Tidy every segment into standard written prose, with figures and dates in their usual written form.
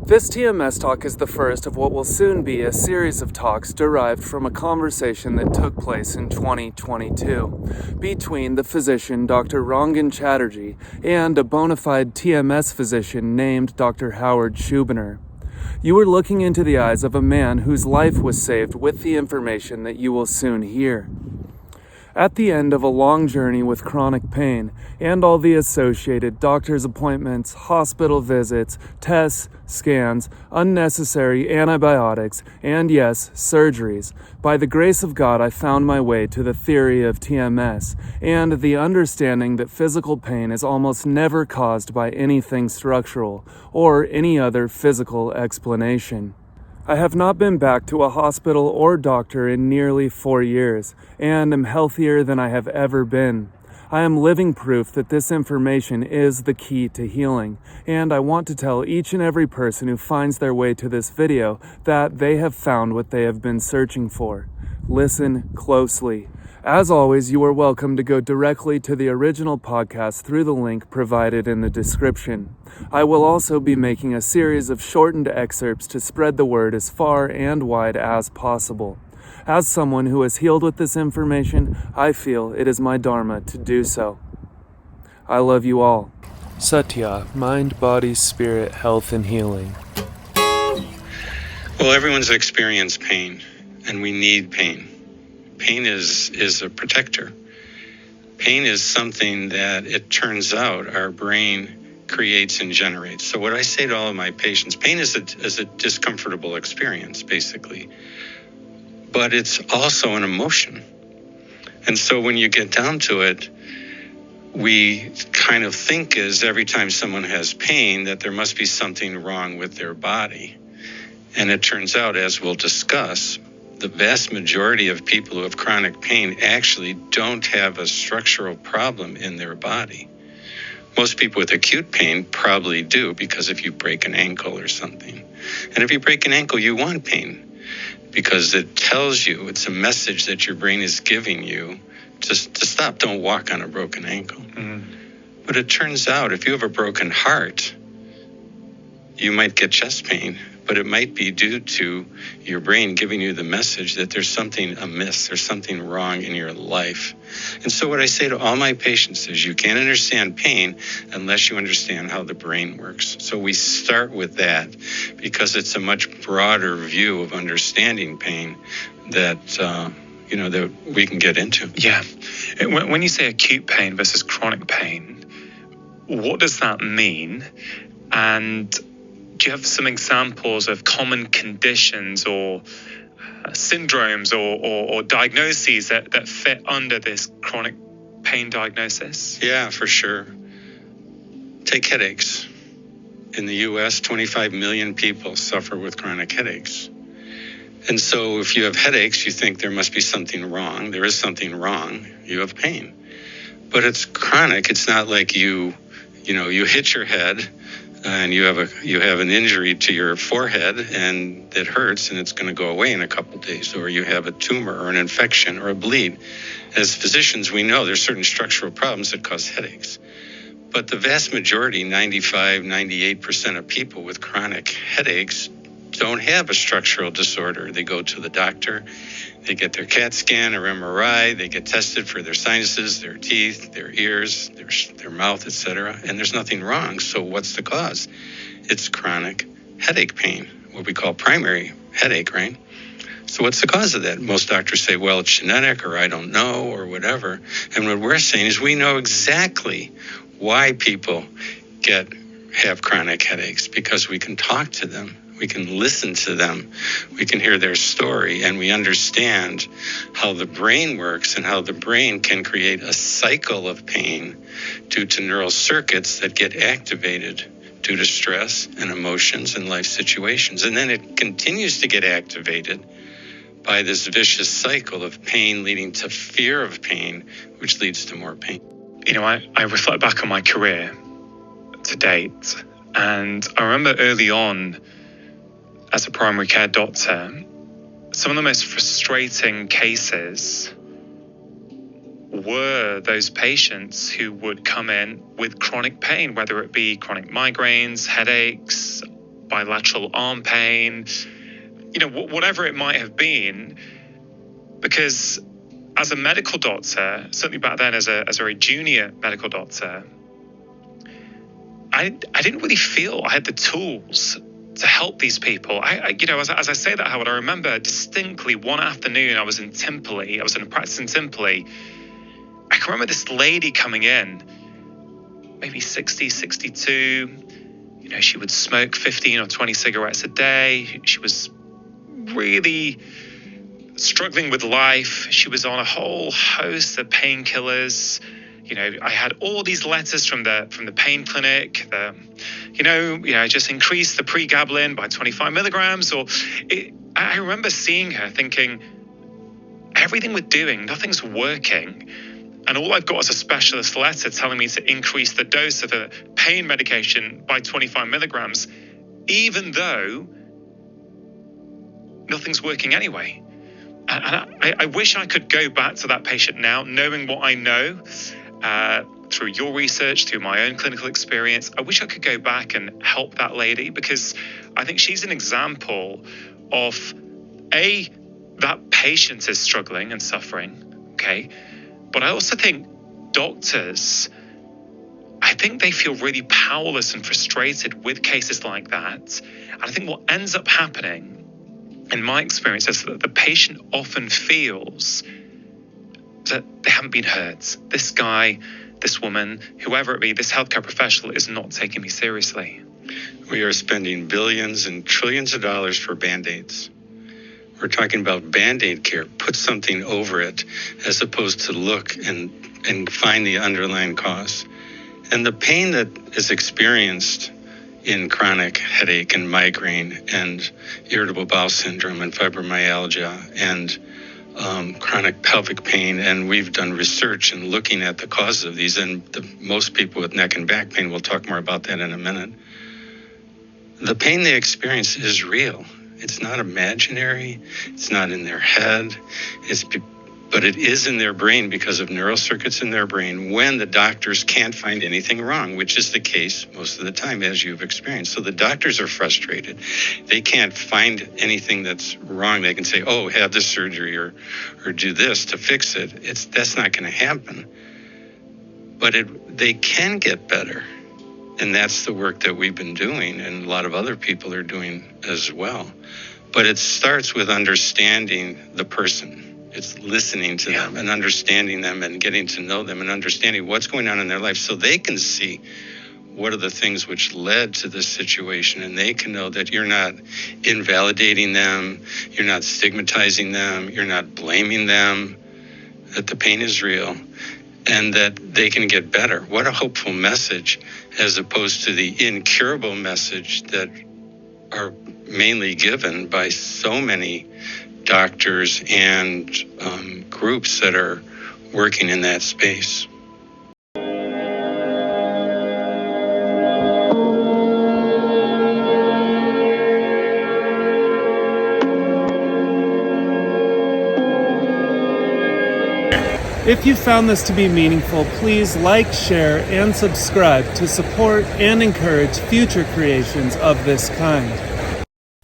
This TMS talk is the first of what will soon be a series of talks derived from a conversation that took place in 2022 between the physician Dr. Rangan Chatterjee and a bona fide TMS physician named Dr. Howard Schubiner. You are looking into the eyes of a man whose life was saved with the information that you will soon hear. At the end of a long journey with chronic pain and all the associated doctor's appointments, hospital visits, tests, scans, unnecessary antibiotics, and yes, surgeries, by the grace of God I found my way to the theory of TMS and the understanding that physical pain is almost never caused by anything structural or any other physical explanation. I have not been back to a hospital or doctor in nearly 4 years, and am healthier than I have ever been. I am living proof that this information is the key to healing, and I want to tell each and every person who finds their way to this video that they have found what they have been searching for. Listen closely. As always, you are welcome to go directly to the original podcast through the link provided in the description. I will also be making a series of shortened excerpts to spread the word as far and wide as possible. As someone who is healed with this information, I feel it is my dharma to do so. I love you all. Satya, mind, body, spirit, health, and healing. Well, everyone's experienced pain, and we need pain. Pain is a protector. Pain is something that, it turns out, our brain creates and generates. So what I say to all of my patients, pain is a discomfortable experience, basically. But it's also an emotion. And so when you get down to it, we kind of think is every time someone has pain that there must be something wrong with their body. And it turns out, as we'll discuss, the vast majority of people who have chronic pain actually don't have a structural problem in their body. Most people with acute pain probably do, because if you break an ankle or something. And if you break an ankle, you want pain, because it tells you, it's a message that your brain is giving you to stop. Don't walk on a broken ankle. But it turns out, if you have a broken heart, you might get chest pain, but it might be due to your brain giving you the message that there's something amiss, there's something wrong in your life. And so what I say to all my patients is you can't understand pain unless you understand how the brain works. So we start with that because it's a much broader view of understanding pain that, that we can get into. Yeah. When you say acute pain versus chronic pain, what does that mean? And do you have some examples of common conditions or syndromes or diagnoses that fit under this chronic pain diagnosis? Yeah, for sure. Take headaches. In the U.S., 25 million people suffer with chronic headaches. And so if you have headaches, you think there must be something wrong. There is something wrong. You have pain. But it's chronic. It's not like you hit your head and you have an injury to your forehead and it hurts and it's going to go away in a couple of days, or you have a tumor or an infection or a bleed. As physicians, we know there's certain structural problems that cause headaches. But the vast majority, 95, 98% of people with chronic headaches don't have a structural disorder. They go to the doctor, they get their CAT scan or MRI, they get tested for their sinuses, their teeth, their ears, their mouth, etc., and there's nothing wrong. So what's the cause? It's chronic headache pain, what we call primary headache, right? So what's the cause of that? Most doctors say, well, it's genetic, or I don't know, or whatever. And what we're saying is we know exactly why people have chronic headaches, because we can talk to them. We can listen to them, we can hear their story, and we understand how the brain works and how the brain can create a cycle of pain due to neural circuits that get activated due to stress and emotions and life situations. And then it continues to get activated by this vicious cycle of pain leading to fear of pain, which leads to more pain. I reflect back on my career to date, and I remember early on, as a primary care doctor, some of the most frustrating cases were those patients who would come in with chronic pain, whether it be chronic migraines, headaches, bilateral arm pain, whatever it might have been. Because as a medical doctor, certainly back then as a very junior medical doctor, I didn't really feel I had the tools to help these people. As I say that, Howard, I remember distinctly one afternoon I was in Timperley. I was in a practice in Timperley. I can remember this lady coming in, maybe 60, 62. She would smoke 15 or 20 cigarettes a day. She was really struggling with life. She was on a whole host of painkillers. I had all these letters from the pain clinic. Just increase the pregabalin by 25 milligrams. I remember seeing her thinking, everything we're doing, nothing's working. And all I've got is a specialist letter telling me to increase the dose of a pain medication by 25 milligrams, even though nothing's working anyway. And I wish I could go back to that patient now, knowing what I know through your research, through my own clinical experience. I wish I could go back and help that lady, because I think she's an example of, that patient is struggling and suffering, okay? But I also think doctors, I think they feel really powerless and frustrated with cases like that. And I think what ends up happening, in my experience, is that the patient often feels that they haven't been heard. This guy, this woman, whoever it be, this healthcare professional is not taking me seriously. We are spending billions and trillions of dollars for Band-Aids. We're talking about Band-Aid care. Put something over it, as opposed to look and find the underlying cause. And the pain that is experienced in chronic headache and migraine and irritable bowel syndrome and fibromyalgia and chronic pelvic pain, and we've done research and looking at the causes of these, and most people with neck and back pain, we'll talk more about that in a minute. The pain they experience is real. It's not imaginary. It's not in their head. But it is in their brain because of neural circuits in their brain when the doctors can't find anything wrong, which is the case most of the time, as you've experienced. So the doctors are frustrated. They can't find anything that's wrong. They can say, oh, have this surgery or do this to fix it. That's not going to happen. But they can get better. And that's the work that we've been doing, and a lot of other people are doing as well. But it starts with understanding the person. It's listening to them and understanding them and getting to know them and understanding what's going on in their life, so they can see what are the things which led to this situation, and they can know that you're not invalidating them, you're not stigmatizing them, you're not blaming them, that the pain is real, and that they can get better. What a hopeful message, as opposed to the incurable message that are mainly given by so many doctors and groups that are working in that space. If you found this to be meaningful, please like, share, and subscribe to support and encourage future creations of this kind.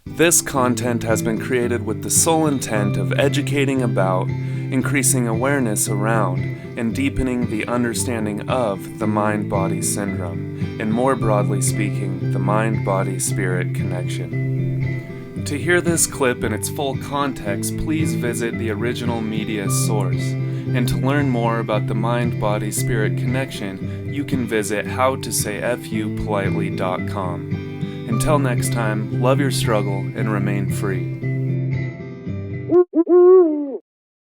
This content has been created with the sole intent of educating about, increasing awareness around, and deepening the understanding of the mind-body syndrome, and more broadly speaking, the mind-body-spirit connection. To hear this clip in its full context, please visit the original media source. And to learn more about the mind-body-spirit connection, you can visit howtosayfupolitely.com. Until next time, love your struggle and remain free.